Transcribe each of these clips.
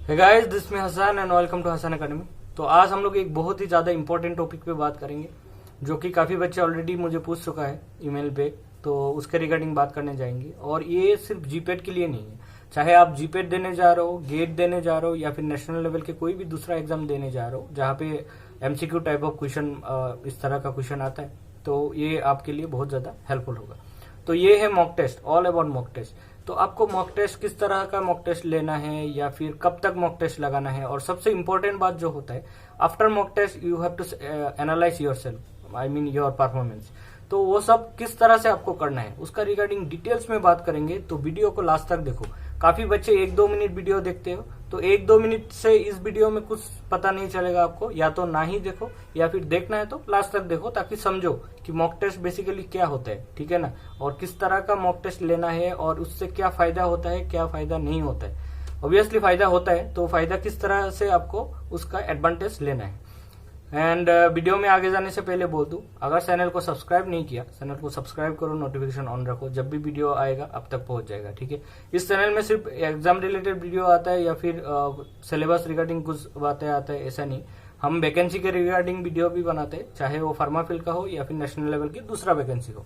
Hey guys, this me Hasan and welcome to Hasan academy. तो आज हम लोग एक बहुत ही ज्यादा इंपॉर्टेंट टॉपिक पे बात करेंगे, जो कि काफी बच्चे ऑलरेडी मुझे पूछ चुका है ईमेल पे, तो उसके रिगार्डिंग बात करने जाएंगे। और ये सिर्फ जीपेट के लिए नहीं है, चाहे आप जीपेट देने जा रहे हो, गेट देने जा रहे हो, या फिर नेशनल लेवल के कोई भी दूसरा एग्जाम देने जा रहे हो जहाँ पे एमसीक्यू टाइप ऑफ क्वेश्चन इस तरह का क्वेश्चन आता है, तो ये आपके लिए बहुत ज्यादा हेल्पफुल होगा। तो ये है mock test, all about mock test. तो आपको मॉक टेस्ट किस तरह का मॉक टेस्ट लेना है या फिर कब तक मॉक टेस्ट लगाना है, और सबसे इंपॉर्टेंट बात जो होता है, after mock test you have to analyse your self, I mean your performance. तो वो सब किस तरह से आपको करना है उसका रिगार्डिंग डिटेल्स में बात करेंगे। तो वीडियो को लास्ट तक देखो। काफी बच्चे 1-2 मिनट वीडियो देखते हो, तो 1-2 मिनट से इस वीडियो में कुछ पता नहीं चलेगा आपको, या तो ना ही देखो या फिर देखना है तो लास्ट तक देखो, ताकि समझो कि मॉक टेस्ट बेसिकली क्या होता है, ठीक है ना, और किस तरह का मॉक टेस्ट लेना है और उससे क्या फायदा होता है, क्या फायदा नहीं होता है। ऑब्वियसली फायदा होता है, तो फायदा किस तरह से आपको उसका एडवांटेज लेना है। एंड वीडियो में आगे जाने से पहले बोल दूं, अगर चैनल को सब्सक्राइब नहीं किया, चैनल को सब्सक्राइब करो, नोटिफिकेशन ऑन रखो, जब भी वीडियो आएगा अब तक पहुंच जाएगा, ठीक है। इस चैनल में सिर्फ एग्जाम रिलेटेड वीडियो आता है या फिर सिलेबस रिगार्डिंग कुछ बातें आता है, ऐसा नहीं। हम वैकेंसी के रिगार्डिंग वीडियो भी बनाते हैं, चाहे वो फार्मा फील्ड का हो या फिर नेशनल लेवल की दूसरा वैकेंसी हो।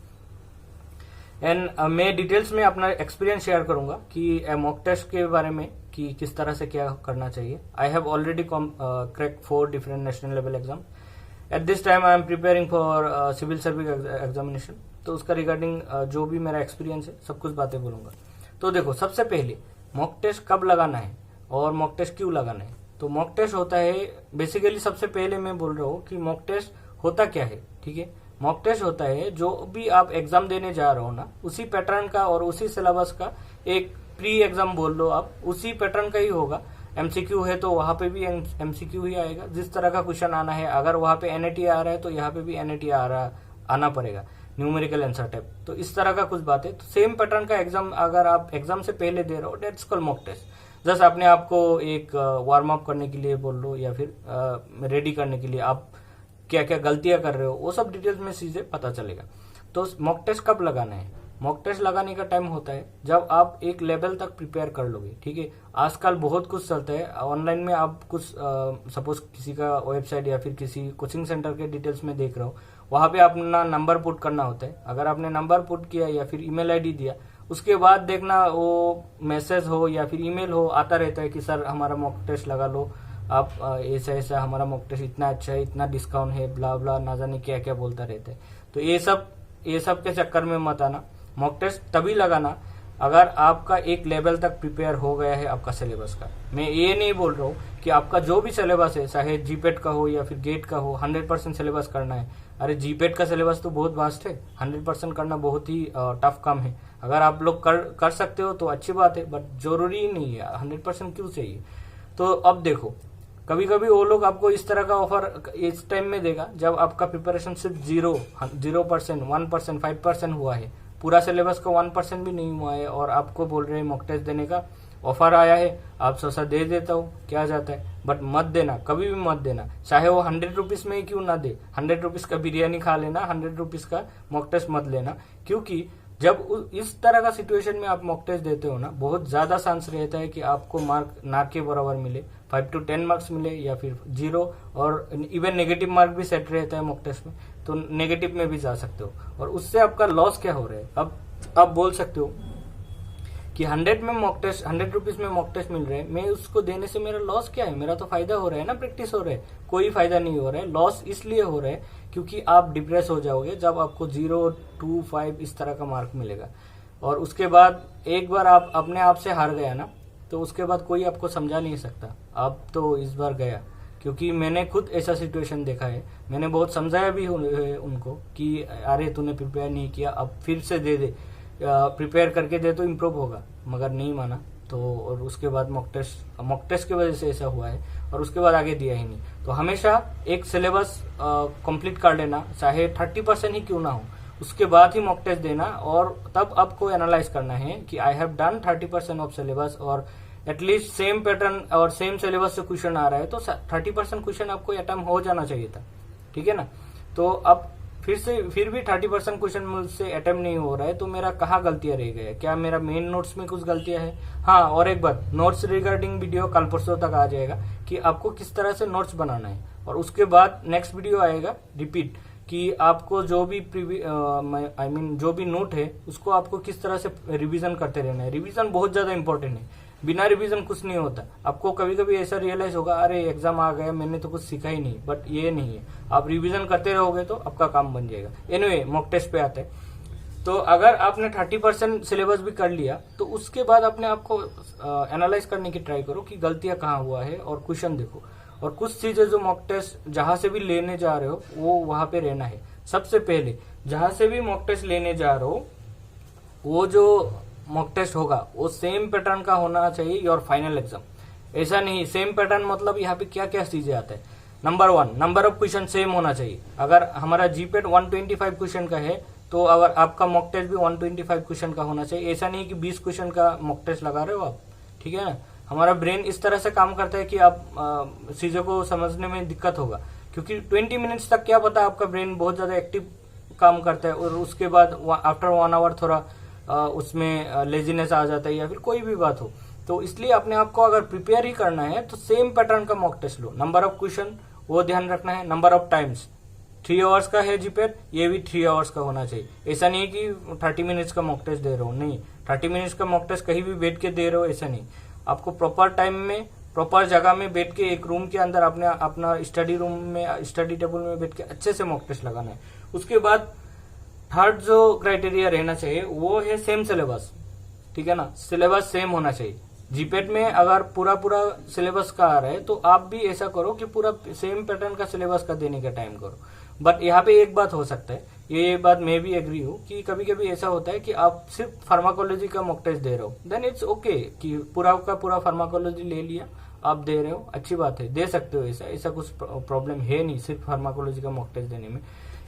एंड मैं डिटेल्स में अपना एक्सपीरियंस शेयर करूंगा कि मॉक टेस्ट के बारे में, कि किस तरह से क्या करना चाहिए। I have already crack 4 different national level exam. At this time I am preparing for civil service examination. तो उसका रिगार्डिंग जो भी मेरा एक्सपीरियंस है सब कुछ बातें बोलूंगा। तो देखो, सबसे पहले मॉक टेस्ट कब लगाना है और मॉक टेस्ट क्यों लगाना है। तो मॉक टेस्ट होता है बेसिकली, सबसे पहले मैं बोल रहा हूँ कि मॉक टेस्ट होता क्या है, ठीक है। मॉक टेस्ट होता है जो भी आप एग्जाम देने जा रहे हो ना, उसी पैटर्न का और उसी सिलेबस का एक प्री एग्जाम बोल लो आप, उसी पैटर्न का ही होगा। एमसीक्यू है तो वहां पे भी एमसीक्यू ही आएगा, जिस तरह का क्वेश्चन आना है। अगर वहां पे एनएटी आ रहा है तो यहाँ पे भी एनएटी आना पड़ेगा, न्यूमेरिकल आंसर टाइप। तो इस तरह का कुछ बात है। तो सेम पैटर्न का एग्जाम अगर आप एग्जाम से पहले दे रहे हो, that's called mock test. Just आपने आपको एक वार्म अप करने के लिए बोल लो, या फिर रेडी करने के लिए आप क्या क्या गलतियां कर रहे हो, वो सब डिटेल्स में चीजें पता चलेगा। तो मॉक टेस्ट कब लगाना है। मॉक टेस्ट लगाने का टाइम होता है जब आप एक लेवल तक प्रिपेयर कर लोगे, ठीक है। आजकल बहुत कुछ चलता है ऑनलाइन में। आप कुछ सपोज किसी का वेबसाइट या फिर किसी कोचिंग सेंटर के डिटेल्स में देख रहे हो, वहां पे अपना नंबर पुट करना होता है। अगर आपने नंबर पुट किया या फिर ईमेल आईडी दिया, उसके बाद देखना वो मैसेज हो या फिर ईमेल हो आता रहता है कि सर हमारा मॉक टेस्ट लगा लो, आप ऐसा ऐसा, हमारा मॉक टेस्ट इतना अच्छा है, इतना डिस्काउंट है, ब्ला ब्ला, ना जाने क्या क्या बोलता रहता है। तो ये सब के चक्कर में मत आना। मॉक टेस्ट तभी लगाना अगर आपका एक लेवल तक प्रिपेयर हो गया है आपका सिलेबस का। मैं ये नहीं बोल रहा हूँ कि आपका जो भी सिलेबस है, चाहे जीपेट का हो या फिर गेट का हो, 100% सिलेबस करना है। अरे जीपेट का सिलेबस तो बहुत वास्ट है, 100% करना बहुत ही टफ काम है। अगर आप लोग कर सकते हो तो अच्छी बात है, बट जरूरी नहीं है 100% क्यों चाहिए। तो अब देखो, कभी कभी वो लोग आपको इस तरह का ऑफर इस टाइम में देगा जब आपका प्रिपरेशन सिर्फ 0%, 1%, 5% हुआ है, पूरा सिलेबस का 1% भी नहीं हुआ है, और आपको बोल रहे हैं मॉक टेस्ट देने का ऑफर आया है, आप सोचा दे देता हूँ, क्या जाता है। बट मत देना, कभी भी मत देना, चाहे वो 100 रुपीज में ही क्यों ना दे। 100 रुपीज का बिरयानी खा लेना, 100 रुपीज का मॉक टेस्ट मत लेना। क्योंकि जब इस तरह का सिचुएशन में आप मॉक टेस्ट देते हो ना, बहुत ज्यादा चांस रहता है कि आपको मार्क ना के बराबर मिले, 5 to 10 मार्क्स मिले, या फिर 0, और इवन नेगेटिव मार्क भी सेट रहता है मॉक टेस्ट में, तो नेगेटिव में भी जा सकते हो। और उससे आपका लॉस क्या हो रहा है। अब आप बोल सकते हो कि 100 रुपीज में मॉक टेस्ट मिल रहे हैं, मैं उसको देने से मेरा लॉस क्या है, मेरा तो फायदा हो रहा है ना, प्रैक्टिस हो रहा है। कोई फायदा नहीं हो रहा है, लॉस इसलिए हो रहा है क्योंकि आप डिप्रेस हो जाओगे जब आपको 0, 2, 5 इस तरह का मार्क मिलेगा। और उसके बाद एक बार आप अपने आप से हार गया ना, तो उसके बाद कोई आपको समझा नहीं सकता। आप तो इस बार गया, क्योंकि मैंने खुद ऐसा सिचुएशन देखा है। मैंने बहुत समझाया भी उनको कि अरे तूने प्रिपेयर नहीं किया, अब फिर से दे दे, प्रिपेयर करके दे तो इम्प्रूव होगा, मगर नहीं माना। तो और उसके बाद मॉक टेस्ट की वजह से ऐसा हुआ है, और उसके बाद आगे दिया ही नहीं। तो हमेशा एक सिलेबस कंप्लीट कर लेना, चाहे 30% ही क्यों ना हो, उसके बाद ही मॉक टेस्ट देना। और तब आपको एनालाइज करना है कि I have done 30% of syllabus, और एटलीस्ट सेम पैटर्न और सेम सिलेबस से क्वेश्चन आ रहा है, तो 30% क्वेश्चन आपको अटेम्प्ट हो जाना चाहिए था, ठीक है ना। तो अब फिर भी 30% क्वेश्चन मुझसे अटेम्प्ट नहीं हो रहा है, तो मेरा कहाँ गलतियां रह गया? क्या मेरा मेन नोट्स में कुछ गलतियां है? हाँ, और एक बात, नोट्स रिगार्डिंग वीडियो कल परसों तक आ जाएगा कि आपको किस तरह से नोट्स बनाना है। और उसके बाद नेक्स्ट वीडियो आएगा रिपीट, कि आपको जो भी जो भी नोट है उसको आपको किस तरह से रिवीजन करते रहना है। रिवीजन बहुत ज्यादा इंपॉर्टेंट है, बिना रिवीजन कुछ नहीं होता। आपको कभी कभी ऐसा रियलाइज होगा, अरे एग्जाम आ गया, मैंने तो कुछ सीखा ही नहीं, बट ये नहीं है। आप रिवीजन करते रहोगे तो आपका काम बन जाएगा। एनीवे, मॉक टेस्ट पे आते हैं। तो अगर आपने 30% सिलेबस भी कर लिया तो उसके बाद अपने आप को एनालाइज करने की ट्राई करो कि गलतियां कहाँ हुआ है, और क्वेश्चन देखो। और कुछ चीजें जो मॉक टेस्ट जहां से भी लेने जा रहे हो वो वहां पे रहना है। सबसे पहले जहां से भी मॉक टेस्ट लेने जा रहे हो, वो जो मॉक टेस्ट होगा वो सेम पैटर्न का होना चाहिए योर फाइनल एग्जाम। ऐसा नहीं, सेम पैटर्न मतलब यहाँ पे क्या क्या चीजें आते हैं। Number 1, number of question same होना चाहिए। अगर हमारा जीपेट 125 क्वेश्चन का है तो अगर आपका मॉक टेस्ट भी 125 क्वेश्चन का होना चाहिए। ऐसा नहीं कि 20 क्वेश्चन का मॉक टेस्ट लगा रहे हो आप, ठीक है ना। हमारा ब्रेन इस तरह से काम करता है कि आप चीजों को समझने में दिक्कत होगा, क्योंकि 20 मिनट्स तक क्या पता आपका ब्रेन बहुत ज्यादा एक्टिव काम करता है, और उसके बाद आफ्टर 1 आवर थोड़ा उसमें लेजीनेस आ जाता है या फिर कोई भी बात हो। तो इसलिए अपने आप को अगर प्रिपेयर ही करना है तो सेम पैटर्न का मॉक टेस्ट लो। नंबर ऑफ क्वेश्चन वो ध्यान रखना है। नंबर ऑफ टाइम्स, 3 आवर्स का है जीपेट, ये भी 3 आवर्स का होना चाहिए। ऐसा नहीं कि 30 मिनट्स का मॉक टेस्ट दे रहे हो, नहीं, 30 मिनट्स का मॉक टेस्ट कहीं भी बैठ के दे रहे हो, ऐसा नहीं। आपको प्रॉपर टाइम में, प्रॉपर जगह में बैठ के, एक रूम के अंदर अपना स्टडी रूम में, स्टडी टेबल में बैठ के अच्छे से मॉक टेस्ट लगाना है। उसके बाद थर्ड जो क्राइटेरिया रहना चाहिए वो है सेम सिलेबस, ठीक है ना। सिलेबस सेम होना चाहिए। जीपेट में अगर पूरा सिलेबस का आ रहा है तो आप भी ऐसा करो कि पूरा सेम पैटर्न का सिलेबस का देने का टाइम करो। बट यहाँ पे एक बात हो सकता है, ये बात मैं भी एग्री हूँ, कि कभी कभी ऐसा होता है कि आप सिर्फ फार्माकोलॉजी का मॉक टेस्ट दे रहे हो, देन इट्स ओके कि पूरा का पूरा फार्माकोलॉजी ले लिया, आप दे रहे हो, अच्छी बात है, दे सकते हो। ऐसा कुछ प्रॉब्लम है नहीं सिर्फ फार्माकोलॉजी का मॉक टेस्ट देने में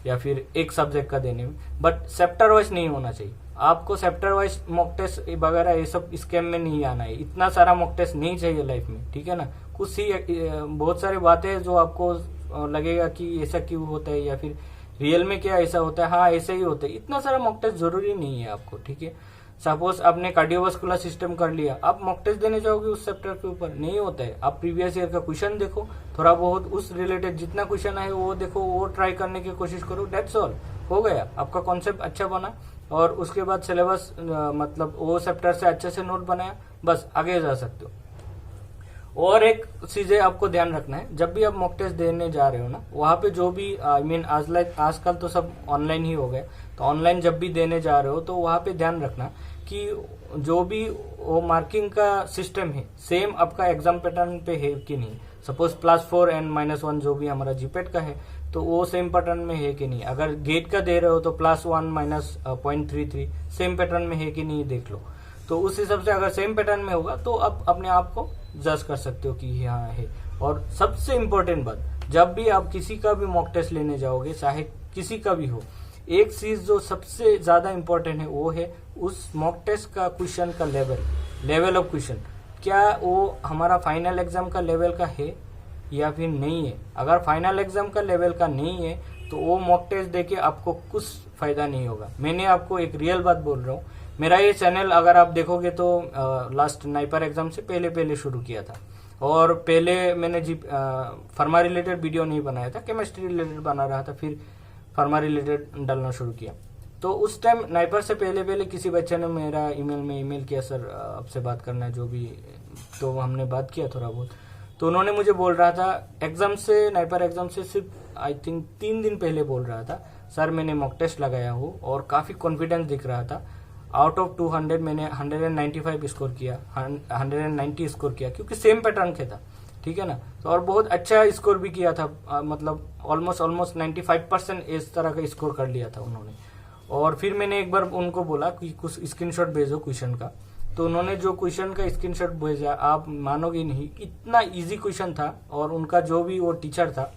या फिर एक सब्जेक्ट का देने में। बट चैप्टर वाइज नहीं होना चाहिए। आपको चैप्टर वाइज मॉक टेस्ट वगैरह ये सब स्कैम में नहीं आना है। इतना सारा मॉक टेस्ट नहीं चाहिए लाइफ में, ठीक है ना। कुछ ही बहुत सारी बातें जो आपको लगेगा कि ऐसा क्यों होता है या फिर रियल में क्या ऐसा होता है, हाँ ऐसा ही होता है। इतना सारा मॉक टेस्ट जरूरी नहीं है आपको, ठीक है। सपोज आपने कार्डियोवास्कुलर सिस्टम कर लिया, आप मॉक टेस्ट देने जाओगे उस चैप्टर के ऊपर, नहीं होता है। आप प्रीवियस ईयर का क्वेश्चन देखो, थोड़ा बहुत उस रिलेटेड जितना क्वेश्चन है वो देखो, वो ट्राई करने की कोशिश करो, दैट्स ऑल, हो गया। आपका कॉन्सेप्ट अच्छा बना, और उसके बाद सिलेबस मतलब वो चैप्टर से अच्छे से नोट बनाया, बस आगे जा सकते हो। और एक चीजें आपको ध्यान रखना है, जब भी आप मॉक टेस्ट देने जा रहे हो ना, वहां पे जो भी आजकल तो सब ऑनलाइन ही हो गए, तो ऑनलाइन जब भी देने जा रहे हो तो वहां पे ध्यान रखना कि जो भी वो मार्किंग का सिस्टम है सेम आपका एग्जाम पैटर्न पे है कि नहीं। सपोज +4 and -1 जो भी हमारा जीपेट का है तो वो सेम पैटर्न में है कि नहीं। अगर गेट का दे रहे हो तो +1 -0.33 सेम पैटर्न में है कि नहीं देख लो। तो उस हिसाब से अगर सेम पैटर्न में होगा तो आप अपने आप को जज कर सकते हो कि हाँ है। और सबसे इम्पोर्टेंट बात, जब भी आप किसी का भी मॉक टेस्ट लेने जाओगे, चाहे किसी का भी हो, एक चीज जो सबसे ज्यादा इम्पोर्टेंट है वो है उस मॉक टेस्ट का क्वेश्चन का लेवल ऑफ क्वेश्चन, क्या वो हमारा फाइनल एग्जाम का लेवल का है या फिर नहीं है। अगर फाइनल एग्जाम का लेवल का नहीं है तो वो मॉक टेस्ट देके आपको कुछ फायदा नहीं होगा। मैंने आपको एक रियल बात बोल रहा हूँ। मेरा ये चैनल अगर आप देखोगे तो लास्ट नाइपर एग्जाम से पहले शुरू किया था, और पहले मैंने फार्मा रिलेटेड वीडियो नहीं बनाया था, केमिस्ट्री रिलेटेड बना रहा था, फिर फार्मा रिलेटेड डालना शुरू किया। तो उस टाइम नाइपर से पहले किसी बच्चे ने मेरा ईमेल किया, सर आपसे बात करना है जो भी, तो हमने बात किया थोड़ा बहुत। तो उन्होंने मुझे बोल रहा था एग्जाम से, नाइपर एग्जाम से सिर्फ आई थिंक 3 दिन पहले बोल रहा था, सर मैंने मॉक टेस्ट लगाया हूँ और काफी कॉन्फिडेंस दिख रहा था। आउट ऑफ 200 मैंने 195 स्कोर किया, 190 स्कोर किया, क्योंकि सेम पैटर्न के था, ठीक है ना। तो और बहुत अच्छा स्कोर भी किया था, मतलब ऑलमोस्ट 95% इस तरह का स्कोर कर लिया था उन्होंने। और फिर मैंने एक बार उनको बोला कि कुछ स्क्रीनशॉट भेजो क्वेश्चन का, तो उन्होंने जो क्वेश्चन का स्क्रीनशॉट भेजा, आप मानोगे नहीं, इतना इजी क्वेश्चन था। और उनका जो भी वो टीचर था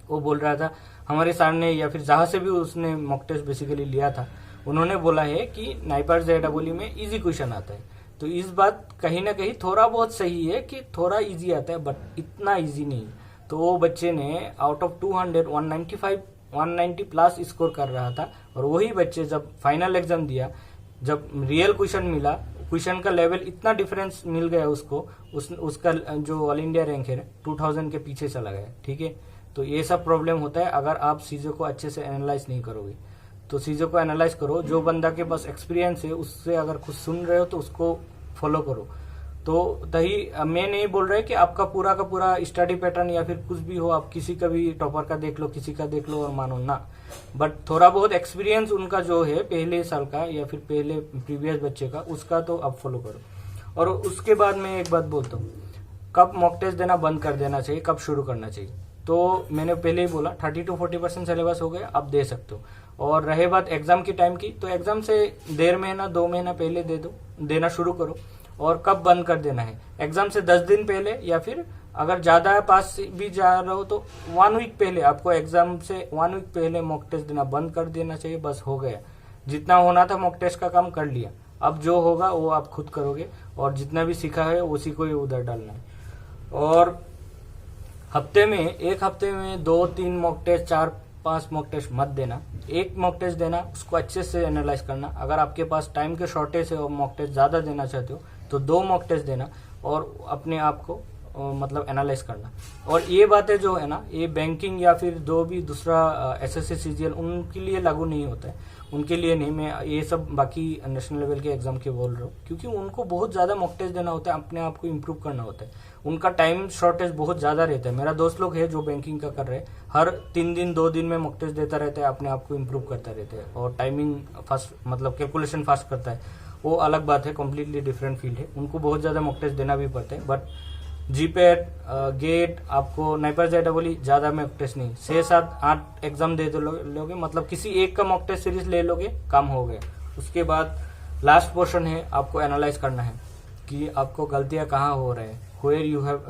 वो बोल रहा था, हमारे सर ने या फिर जहां से भी उसने मॉक टेस्ट बेसिकली लिया था, उन्होंने बोला है कि नाइपर JEE में इजी क्वेश्चन आता है। तो इस बात कहीं ना कहीं थोड़ा बहुत सही है कि थोड़ा इजी आता है, बट इतना इजी नहीं। तो वो बच्चे ने आउट ऑफ 200 195 190 प्लस स्कोर कर रहा था, और वही बच्चे जब फाइनल एग्जाम दिया, जब रियल क्वेश्चन मिला, क्वेश्चन का लेवल इतना डिफरेंस मिल गया उसको, उसका जो ऑल इंडिया रैंक है 2000 के पीछे चला गया। ठीक है, तो ये सब प्रॉब्लम होता है अगर आप चीज़ों को अच्छे से एनालाइज नहीं करोगे। तो चीज़ों को एनालाइज करो, जो बंदा के पास एक्सपीरियंस है उससे अगर कुछ सुन रहे हो तो उसको फॉलो करो। तो तही मैं नहीं बोल रहा कि आपका पूरा का पूरा स्टडी पैटर्न या फिर कुछ भी हो, आप किसी का भी टॉपर का देख लो, किसी का देख लो और मानो ना, बट थोड़ा बहुत एक्सपीरियंस उनका जो है पहले साल का या फिर पहले प्रीवियस बच्चे का, उसका तो आप फॉलो करो। और उसके बाद मैं एक बात बोलता हूँ, कब मॉक टेस्ट देना बंद कर देना चाहिए, कब शुरू करना चाहिए। तो मैंने पहले ही बोला 30 to 40% सिलेबस हो गया, आप दे सकते हो। और रहे बात एग्जाम की टाइम की, तो एग्जाम से 1.5 महीना 2 महीना पहले देना शुरू करो। और कब बंद कर देना है, एग्जाम से 10 दिन पहले, या फिर अगर ज्यादा पास भी जा रहे हो तो 1 वीक पहले, आपको एग्जाम से 1 वीक पहले मॉक टेस्ट देना बंद कर देना चाहिए। बस हो गया, जितना होना था मॉक टेस्ट का काम कर लिया, अब जो होगा वो आप खुद करोगे, और जितना भी सीखा है उसी को ही उधर डालना है। और एक हफ्ते में 2-3 मॉक टेस्ट, 4-5 मॉक टेस्ट मत देना। एक मॉक टेस्ट देना, उसको अच्छे से एनालाइज करना। अगर आपके पास टाइम के शॉर्टेज है और मॉक टेस्ट ज्यादा देना चाहते हो तो 2 मॉक टेस्ट देना, और अपने आप को मतलब एनालाइज करना। और ये बातें जो है ना, ये बैंकिंग या फिर जो भी दूसरा एसएससी सीजीएल उनके लिए लागू नहीं होता है, उनके लिए नहीं। मैं ये सब बाकी नेशनल लेवल के एग्जाम के बोल रहा हूँ, क्योंकि उनको बहुत ज्यादा मॉक टेस्ट देना होता है, अपने आप को इम्प्रूव करना होता है, उनका टाइम शॉर्टेज बहुत ज्यादा रहता है। मेरा दोस्त लोग है जो बैंकिंग का कर रहे हैं, हर 3 दिन 2 दिन में मॉक टेस्ट देता रहता है, अपने आप को इम्प्रूव करता रहता है, और टाइमिंग फास्ट, मतलब कैलकुलेशन फास्ट करता है। वो अलग बात है, कम्प्लीटली डिफरेंट फील्ड है, उनको बहुत ज्यादा मॉक टेस्ट देना भी पड़ता है। बट जीपेट, गेट, आपको नाइपर जेडबल ज्यादा मॉक टेस्ट नहीं, 6-7-8 एग्जाम दे लोगे, मतलब किसी एक का मॉक टेस्ट सीरीज ले लोगे, काम हो गया। उसके बाद लास्ट पोर्शन है, आपको एनालाइज करना है कि आपको गलतियां कहाँ हो रहे हैं, where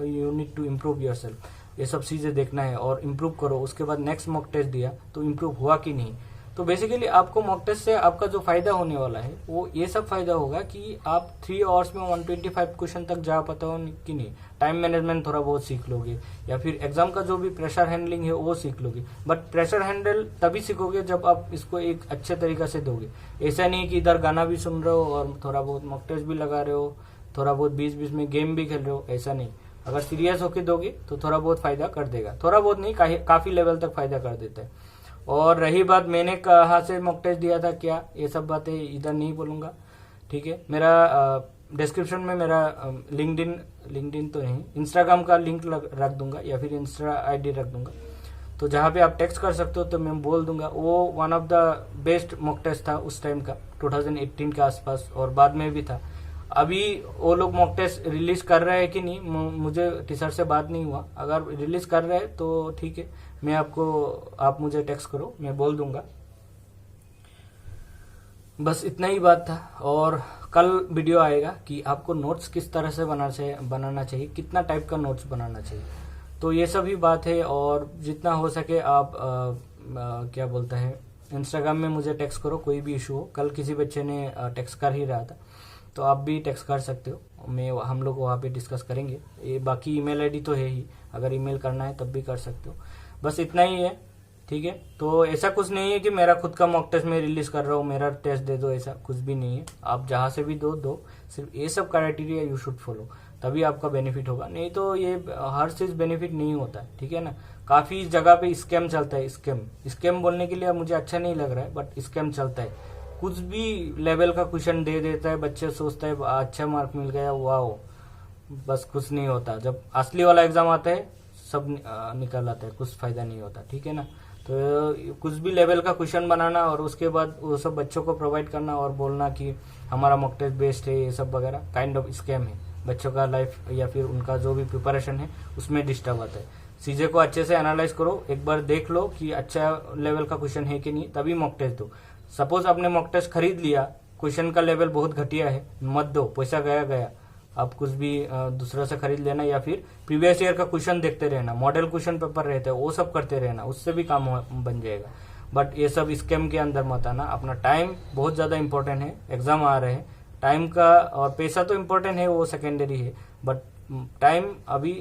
you need to improve yourself, ये सब चीजें देखना है और इम्प्रूव करो। उसके बाद नेक्स्ट मॉक टेस्ट दिया तो इम्प्रूव हुआ कि नहीं। तो बेसिकली आपको मॉक टेस्ट से आपका जो फायदा होने वाला है वो ये सब फायदा होगा कि आप 3 आवर्स में 125 क्वेश्चन तक जा पाते हो कि नहीं, टाइम मैनेजमेंट थोड़ा बहुत सीख लोगे, या फिर एग्जाम का जो भी प्रेशर हैंडलिंग है वो सीख लोगे। बट प्रेशर हैंडल तभी सीखोगे जब आप इसको एक अच्छे तरीका से दोगे। ऐसा नहीं कि इधर गाना भी सुन रहे हो और थोड़ा बहुत मॉक टेस्ट भी लगा रहे हो, थोड़ा बहुत बीच में गेम भी खेल रहे हो, ऐसा नहीं। अगर सीरियस होके दोगे तो थोड़ा बहुत फायदा कर देगा, थोड़ा बहुत नहीं, काफी लेवल तक फायदा कर देता है। और रही बात मैंने कहाँ से मॉक टेस्ट दिया था क्या, ये सब बातें इधर नहीं बोलूंगा। ठीक है, मेरा डिस्क्रिप्शन में मेरा लिंक्डइन तो नहीं, इंस्टाग्राम का लिंक रख दूंगा, या फिर इंस्टा आईडी रख दूंगा, तो जहाँ पे आप टेक्स्ट कर सकते हो तो मैं बोल दूंगा। वो one of the best mock test था उस टाइम का, 2018 के आसपास, और बाद में भी था। अभी वो लोग मॉक टेस्ट रिलीज कर रहे हैं कि नहीं, मुझे टीचर से बात नहीं हुआ। अगर रिलीज कर रहे हैं तो ठीक है, मैं आप मुझे टेक्स्ट करो, मैं बोल दूंगा। बस इतना ही बात था। और कल वीडियो आएगा कि आपको नोट्स किस तरह से बनाना चाहिए, कितना टाइप का नोट्स बनाना चाहिए, तो ये सभी बात है। और जितना हो सके आप क्या बोलता है, इंस्टाग्राम में मुझे टेक्स्ट करो, कोई भी इशू हो। कल किसी बच्चे ने टेक्स्ट कर ही रहा था, तो आप भी टेक्स्ट कर सकते हो, हम लोग वहाँ पे डिस्कस करेंगे। ये बाकी ईमेल आईडी तो है ही, अगर ईमेल करना है तब भी कर सकते हो। बस इतना ही है, ठीक है। तो ऐसा कुछ नहीं है कि मेरा खुद का मॉक टेस्ट में रिलीज कर रहा हूँ, मेरा टेस्ट दे दो, ऐसा कुछ भी नहीं है। आप जहाँ से भी दो, सिर्फ ये सब क्राइटेरिया यू शुड फॉलो, तभी आपका बेनिफिट होगा। नहीं तो ये हर चीज बेनिफिट नहीं होता है, ठीक है ना। काफी जगह पे स्कैम चलता है, स्कैम बोलने के लिए मुझे अच्छा नहीं लग रहा है, बट स्कैम चलता है। कुछ भी लेवल का क्वेश्चन दे देता है, बच्चे सोचता है अच्छा मार्क मिल गया, वाओ, बस कुछ नहीं होता। जब असली वाला एग्जाम आता है सब निकल आता है, कुछ फायदा नहीं होता, ठीक है ना। तो कुछ भी लेवल का क्वेश्चन बनाना और उसके बाद वो सब बच्चों को प्रोवाइड करना और बोलना कि हमारा मॉक टेस्ट बेस्ट है, ये सब वगैरह काइंड ऑफ स्कैम है। बच्चों का लाइफ या फिर उनका जो भी प्रिपरेशन है उसमें डिस्टर्ब आता है। चीजें को अच्छे से एनालाइज करो, एक बार देख लो कि अच्छा लेवल का क्वेश्चन है कि नहीं, तभी मॉक टेस्ट दो। सपोज आपने मॉक टेस्ट खरीद लिया, क्वेश्चन का लेवल बहुत घटिया है, मत दो, पैसा गया। आप कुछ भी दूसरा से खरीद लेना, या फिर प्रीवियस ईयर का क्वेश्चन देखते रहना, मॉडल क्वेश्चन पेपर रहते हैं वो सब करते रहना, उससे भी काम बन जाएगा। बट ये सब स्कैम के अंदर मत आना। अपना टाइम बहुत ज्यादा इंपॉर्टेंट है, एग्जाम आ रहे हैं, टाइम का और पैसा तो इम्पोर्टेंट है, वो सेकेंडरी है, बट टाइम अभी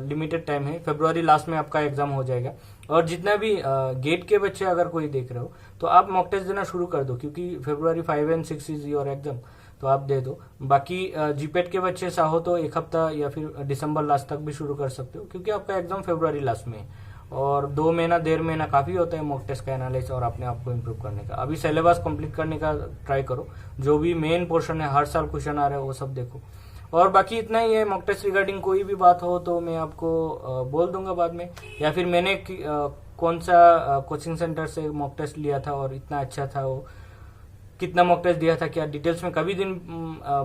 लिमिटेड टाइम है। फरवरी लास्ट में आपका एग्जाम हो जाएगा। और जितना भी गेट के बच्चे अगर कोई देख रहे हो तो आप मॉक टेस्ट देना शुरू कर दो, क्योंकि फरवरी 5 एंड 6 इज योर एग्जाम, तो आप दे दो। बाकी जीपेट के बच्चे चाहो तो एक हफ्ता या फिर दिसंबर लास्ट तक भी शुरू कर सकते हो, क्योंकि आपका एग्जाम फरवरी लास्ट में है और 2 महीना 1.5 महीना काफी होता है मॉक टेस्ट का एनालिसिस और अपने आप को इम्प्रूव करने का। अभी सिलेबस कंप्लीट करने का ट्राई करो, जो भी मेन पोर्शन है, हर साल क्वेश्चन आ रहा है वो सब देखो। और बाकी इतना ही है। मॉक टेस्ट रिगार्डिंग कोई भी बात हो तो मैं आपको बोल दूंगा बाद में, या फिर मैंने कौन सा कोचिंग सेंटर से मॉक टेस्ट लिया था और इतना अच्छा था, वो कितना मॉक टेस्ट दिया था, क्या डिटेल्स में कभी दिन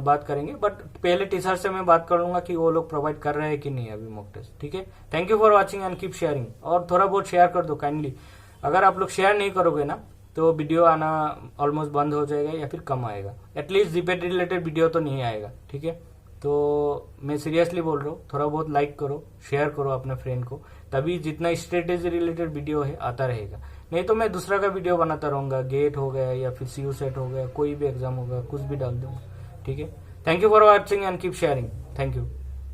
बात करेंगे। बट पहले टीचर से मैं बात कर लूंगा कि वो लोग प्रोवाइड कर रहे हैं कि नहीं अभी मॉक टेस्ट। ठीक है, thank you for watching and keep sharing. और थोड़ा बहुत शेयर कर दो काइंडली। अगर आप लोग शेयर नहीं करोगे ना तो वीडियो आना ऑलमोस्ट बंद हो जाएगा या फिर कम आएगा। एटलीस्ट जीपेट रिलेटेड वीडियो तो नहीं आएगा। ठीक है, तो मैं सीरियसली बोल रहा हूँ, थोड़ा बहुत लाइक करो, शेयर करो अपने फ्रेंड को, तभी जितना स्ट्रेटेजी रिलेटेड वीडियो है आता रहेगा। नहीं तो मैं दूसरा का वीडियो बनाता रहूंगा, गेट हो गया या फिर सीयू सेट हो गया, कोई भी एग्जाम होगा, कुछ भी डाल दूंगा। ठीक है, thank you for watching and keep sharing. Thank you.